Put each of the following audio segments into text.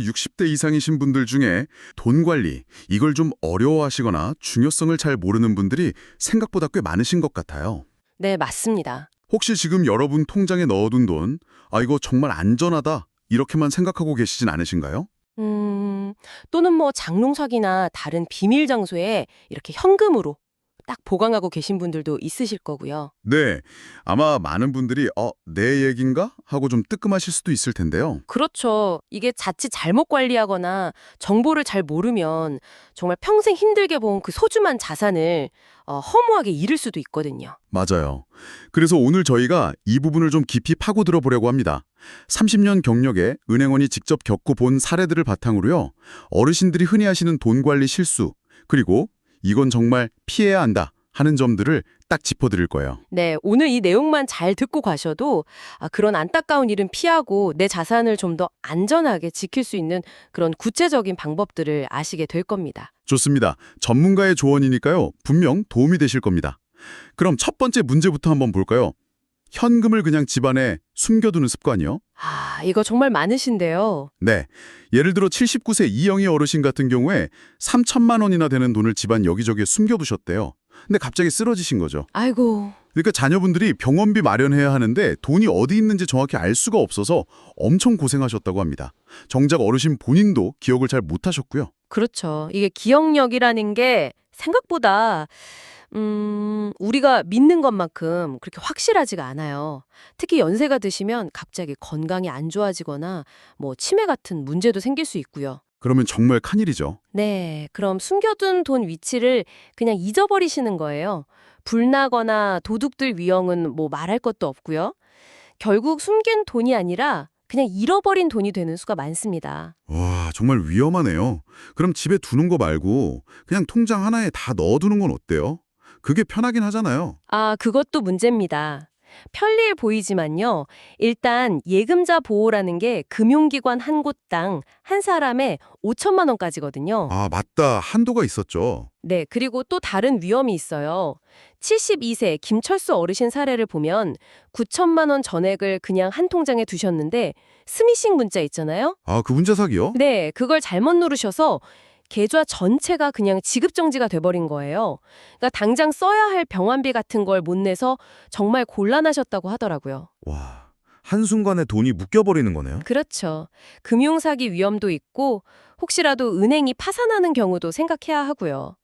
60대 이상이신 분들 중에 돈 관리, 이걸 좀 어려워하시거나 중요성을 잘 모르는 분들이 생각보다 꽤 많으신 것 같아요. 네, 맞습니다. 혹시 지금 여러분 통장에 넣어둔 돈, 이거 정말 안전하다, 이렇게만 생각하고 계시진 않으신가요? 또는 뭐 장롱석이나 다른 비밀 장소에 이렇게 현금으로 딱 보관하고 계신 분들도 있으실 거고요. 네, 아마 많은 분들이 내 얘긴가? 하고 좀 뜨끔하실 수도 있을 텐데요. 그렇죠. 이게 자칫 잘못 관리하거나 정보를 잘 모르면 정말 평생 힘들게 본 그 소중한 자산을 허무하게 잃을 수도 있거든요. 맞아요. 그래서 오늘 저희가 이 부분을 좀 깊이 파고들어 보려고 합니다. 30년 경력에 은행원이 직접 겪어본 사례들을 바탕으로요. 어르신들이 흔히 하시는 돈 관리 실수, 그리고 이건 정말 피해야 한다 하는 점들을 딱 짚어드릴 거예요. 네, 오늘 이 내용만 잘 듣고 가셔도 그런 안타까운 일은 피하고 내 자산을 좀 더 안전하게 지킬 수 있는 그런 구체적인 방법들을 아시게 될 겁니다. 좋습니다. 전문가의 조언이니까요. 분명 도움이 되실 겁니다. 그럼 첫 번째 문제부터 한번 볼까요? 현금을 그냥 집안에 숨겨두는 습관이요? 이거 정말 많으신데요. 네. 예를 들어 79세 이영희 어르신 같은 경우에 3천만 원이나 되는 돈을 집안 여기저기에 숨겨두셨대요. 근데 갑자기 쓰러지신 거죠. 아이고, 그러니까 자녀분들이 병원비 마련해야 하는데 돈이 어디 있는지 정확히 알 수가 없어서 엄청 고생하셨다고 합니다. 정작 어르신 본인도 기억을 잘 못하셨고요. 그렇죠. 이게 기억력이라는 게 생각보다 우리가 믿는 것만큼 그렇게 확실하지가 않아요. 특히 연세가 드시면 갑자기 건강이 안 좋아지거나 뭐 치매 같은 문제도 생길 수 있고요. 그러면 정말 큰일이죠. 네, 그럼 숨겨둔 돈 위치를 그냥 잊어버리시는 거예요. 불나거나 도둑들 위험은 뭐 말할 것도 없고요. 결국 숨긴 돈이 아니라 그냥 잃어버린 돈이 되는 수가 많습니다. 와, 정말 위험하네요. 그럼 집에 두는 거 말고 그냥 통장 하나에 다 넣어두는 건 어때요? 그게 편하긴 하잖아요. 그것도 문제입니다. 편리해 보이지만요. 일단 예금자 보호라는 게 금융기관 한 곳당 한 사람에 5천만 원까지거든요. 맞다. 한도가 있었죠. 네, 그리고 또 다른 위험이 있어요. 72세 김철수 어르신 사례를 보면 9천만 원 전액을 그냥 한 통장에 두셨는데 스미싱 문자 있잖아요. 그 문자 사기요? 네, 그걸 잘못 누르셔서 계좌 전체가 그냥 지급정지가 돼버린 거예요. 그러니까 당장 써야 할 병원비 같은 걸 못 내서 정말 곤란하셨다고 하더라고요. 와, 한순간에 돈이 묶여버리는 거네요. 그렇죠. 금융사기 위험도 있고 혹시라도 은행이 파산하는 경우도 생각해야 하고요.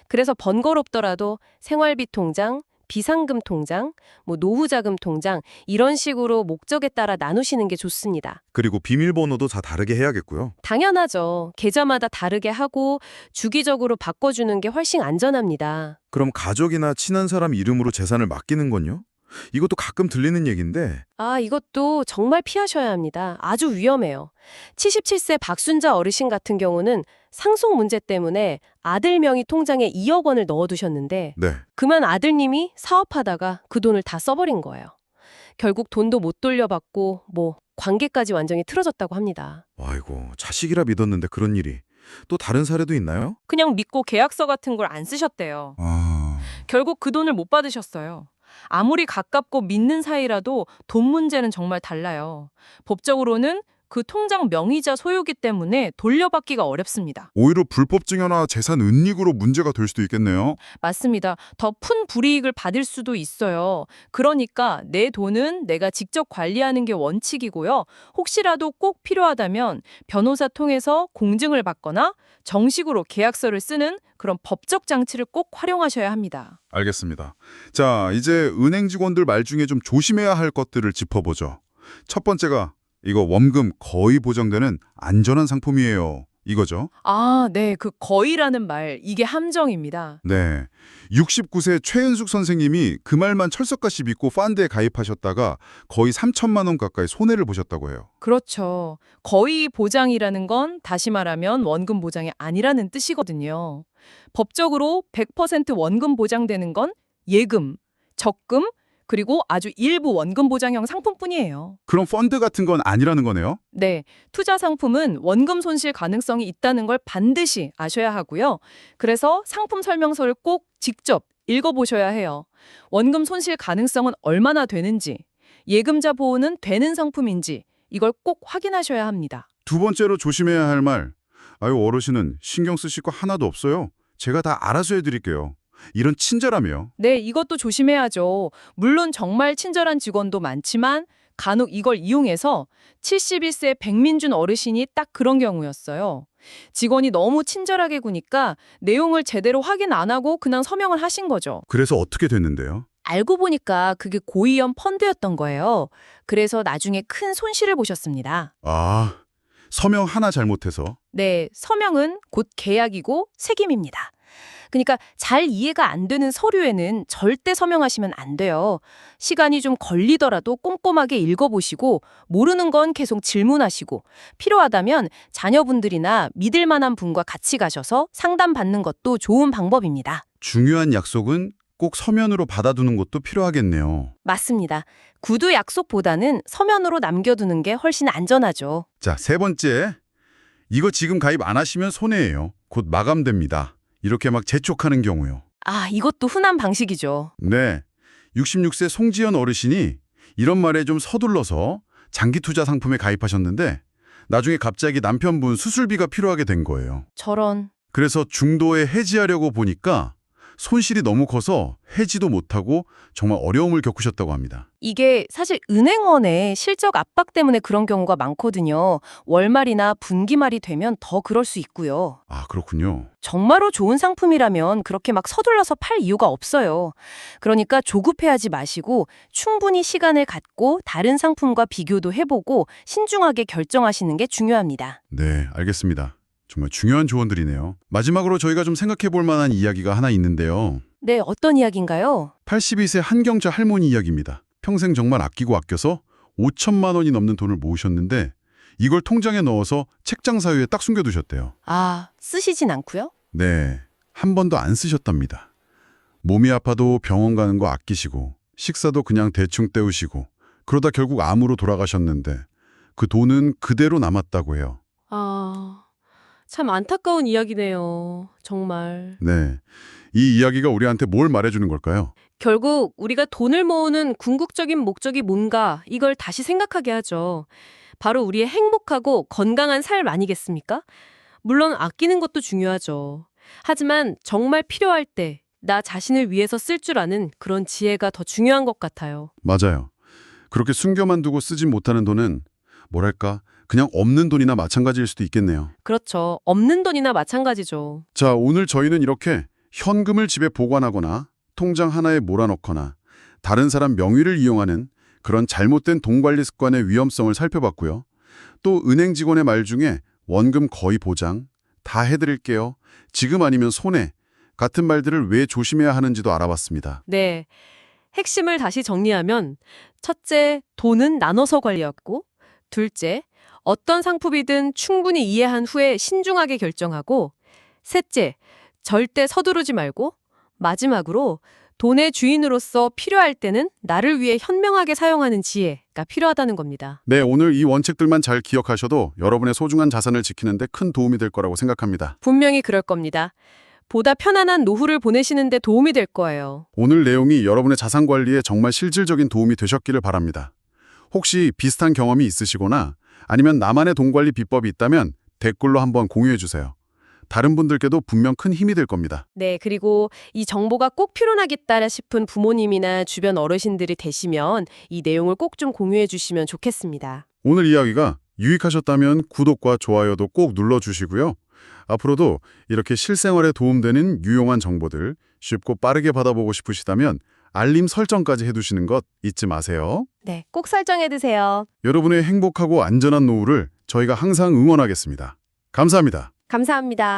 그래서 번거롭더라도 생활비 통장, 비상금 통장, 뭐 노후자금 통장 이런 식으로 목적에 따라 나누시는 게 좋습니다. 그리고 비밀번호도 다 다르게 해야겠고요. 당연하죠. 계좌마다 다르게 하고 주기적으로 바꿔주는 게 훨씬 안전합니다. 그럼 가족이나 친한 사람 이름으로 재산을 맡기는 건요? 이것도 가끔 들리는 얘기인데 이것도 정말 피하셔야 합니다. 아주 위험해요. 77세 박순자 어르신 같은 경우는 상속 문제 때문에 아들 명의 통장에 2억 원을 넣어두셨는데 네, 그만 아들님이 사업하다가 그 돈을 다 써버린 거예요. 결국 돈도 못 돌려받고 뭐 관계까지 완전히 틀어졌다고 합니다. 아이고, 자식이라 믿었는데 그런 일이. 또 다른 사례도 있나요? 그냥 믿고 계약서 같은 걸 안 쓰셨대요. 결국 그 돈을 못 받으셨어요. 아무리 가깝고 믿는 사이라도 돈 문제는 정말 달라요. 법적으로는 그 통장 명의자 소유기 때문에 돌려받기가 어렵습니다. 오히려 불법 증여나 재산 은닉으로 문제가 될 수도 있겠네요. 맞습니다. 더 큰 불이익을 받을 수도 있어요. 그러니까 내 돈은 내가 직접 관리하는 게 원칙이고요. 혹시라도 꼭 필요하다면 변호사 통해서 공증을 받거나 정식으로 계약서를 쓰는 그런 법적 장치를 꼭 활용하셔야 합니다. 알겠습니다. 자, 이제 은행 직원들 말 중에 좀 조심해야 할 것들을 짚어보죠. 첫 번째가 이거 원금 거의 보장되는 안전한 상품이에요. 이거죠. 네. 그 거의라는 말, 이게 함정입니다. 네. 69세 최은숙 선생님이 그 말만 철석같이 믿고 펀드에 가입하셨다가 거의 3천만 원 가까이 손해를 보셨다고 해요. 그렇죠. 거의 보장이라는 건 다시 말하면 원금 보장이 아니라는 뜻이거든요. 법적으로 100% 원금 보장되는 건 예금, 적금, 그리고 아주 일부 원금 보장형 상품뿐이에요. 그럼 펀드 같은 건 아니라는 거네요? 네, 투자 상품은 원금 손실 가능성이 있다는 걸 반드시 아셔야 하고요. 그래서 상품 설명서를 꼭 직접 읽어보셔야 해요. 원금 손실 가능성은 얼마나 되는지, 예금자 보호는 되는 상품인지 이걸 꼭 확인하셔야 합니다. 두 번째로 조심해야 할 말. 아유, 어르신은 신경 쓰실 거 하나도 없어요. 제가 다 알아서 해드릴게요. 이런 친절함이요. 네, 이것도 조심해야죠. 물론 정말 친절한 직원도 많지만 간혹 이걸 이용해서 71세 백민준 어르신이 딱 그런 경우였어요. 직원이 너무 친절하게 구니까 내용을 제대로 확인 안 하고 그냥 서명을 하신 거죠. 그래서 어떻게 됐는데요? 알고 보니까 그게 고위험 펀드였던 거예요. 그래서 나중에 큰 손실을 보셨습니다. 아, 서명 하나 잘못해서. 네, 서명은 곧 계약이고 책임입니다. 그러니까 잘 이해가 안 되는 서류에는 절대 서명하시면 안 돼요. 시간이 좀 걸리더라도 꼼꼼하게 읽어보시고 모르는 건 계속 질문하시고 필요하다면 자녀분들이나 믿을 만한 분과 같이 가셔서 상담받는 것도 좋은 방법입니다. 중요한 약속은 꼭 서면으로 받아두는 것도 필요하겠네요. 맞습니다. 구두 약속보다는 서면으로 남겨두는 게 훨씬 안전하죠. 자, 세 번째. 이거 지금 가입 안 하시면 손해예요. 곧 마감됩니다. 이렇게 막 재촉하는 경우요. 아, 이것도 흔한 방식이죠. 네. 66세 송지연 어르신이 이런 말에 좀 서둘러서 장기 투자 상품에 가입하셨는데 나중에 갑자기 남편분 수술비가 필요하게 된 거예요. 저런. 그래서 중도에 해지하려고 보니까 손실이 너무 커서 해지도 못하고 정말 어려움을 겪으셨다고 합니다. 이게 사실 은행원의 실적 압박 때문에 그런 경우가 많거든요. 월말이나 분기말이 되면 더 그럴 수 있고요. 아, 그렇군요. 정말로 좋은 상품이라면 그렇게 막 서둘러서 팔 이유가 없어요. 그러니까 조급해하지 마시고 충분히 시간을 갖고 다른 상품과 비교도 해보고 신중하게 결정하시는 게 중요합니다. 네, 알겠습니다. 정말 중요한 조언들이네요. 마지막으로 저희가 좀 생각해 볼 만한 이야기가 하나 있는데요. 네, 어떤 이야기인가요? 82세 한경자 할머니 이야기입니다. 평생 정말 아끼고 아껴서 5천만 원이 넘는 돈을 모으셨는데 이걸 통장에 넣어서 책장 사이에 딱 숨겨두셨대요. 아, 쓰시진 않고요? 네, 한 번도 안 쓰셨답니다. 몸이 아파도 병원 가는 거 아끼시고 식사도 그냥 대충 때우시고 그러다 결국 암으로 돌아가셨는데 그 돈은 그대로 남았다고 해요. 아, 참 안타까운 이야기네요. 정말. 네, 이 이야기가 우리한테 뭘 말해주는 걸까요? 결국 우리가 돈을 모으는 궁극적인 목적이 뭔가 이걸 다시 생각하게 하죠. 바로 우리의 행복하고 건강한 삶 아니겠습니까? 물론 아끼는 것도 중요하죠. 하지만 정말 필요할 때 나 자신을 위해서 쓸 줄 아는 그런 지혜가 더 중요한 것 같아요. 맞아요. 그렇게 숨겨만 두고 쓰지 못하는 돈은 뭐랄까 그냥 없는 돈이나 마찬가지일 수도 있겠네요. 그렇죠. 없는 돈이나 마찬가지죠. 자, 오늘 저희는 이렇게 현금을 집에 보관하거나 통장 하나에 몰아넣거나 다른 사람 명의를 이용하는 그런 잘못된 돈 관리 습관의 위험성을 살펴봤고요. 또 은행 직원의 말 중에 원금 거의 보장, 다 해드릴게요, 지금 아니면 손해 같은 말들을 왜 조심해야 하는지도 알아봤습니다. 네. 핵심을 다시 정리하면 첫째, 돈은 나눠서 관리하고 둘째, 어떤 상품이든 충분히 이해한 후에 신중하게 결정하고 셋째, 절대 서두르지 말고 마지막으로 돈의 주인으로서 필요할 때는 나를 위해 현명하게 사용하는 지혜가 필요하다는 겁니다. 네, 오늘 이 원칙들만 잘 기억하셔도 여러분의 소중한 자산을 지키는 데 큰 도움이 될 거라고 생각합니다. 분명히 그럴 겁니다. 보다 편안한 노후를 보내시는 데 도움이 될 거예요. 오늘 내용이 여러분의 자산 관리에 정말 실질적인 도움이 되셨기를 바랍니다. 혹시 비슷한 경험이 있으시거나 아니면 나만의 돈 관리 비법이 있다면 댓글로 한번 공유해 주세요. 다른 분들께도 분명 큰 힘이 될 겁니다. 네, 그리고 이 정보가 꼭 필요하겠다 싶은 부모님이나 주변 어르신들이 되시면 이 내용을 꼭 좀 공유해 주시면 좋겠습니다. 오늘 이야기가 유익하셨다면 구독과 좋아요도 꼭 눌러주시고요. 앞으로도 이렇게 실생활에 도움되는 유용한 정보들 쉽고 빠르게 받아보고 싶으시다면 알림 설정까지 해두시는 것 잊지 마세요. 네, 꼭 설정해 두세요. 여러분의 행복하고 안전한 노후를 저희가 항상 응원하겠습니다. 감사합니다. 감사합니다.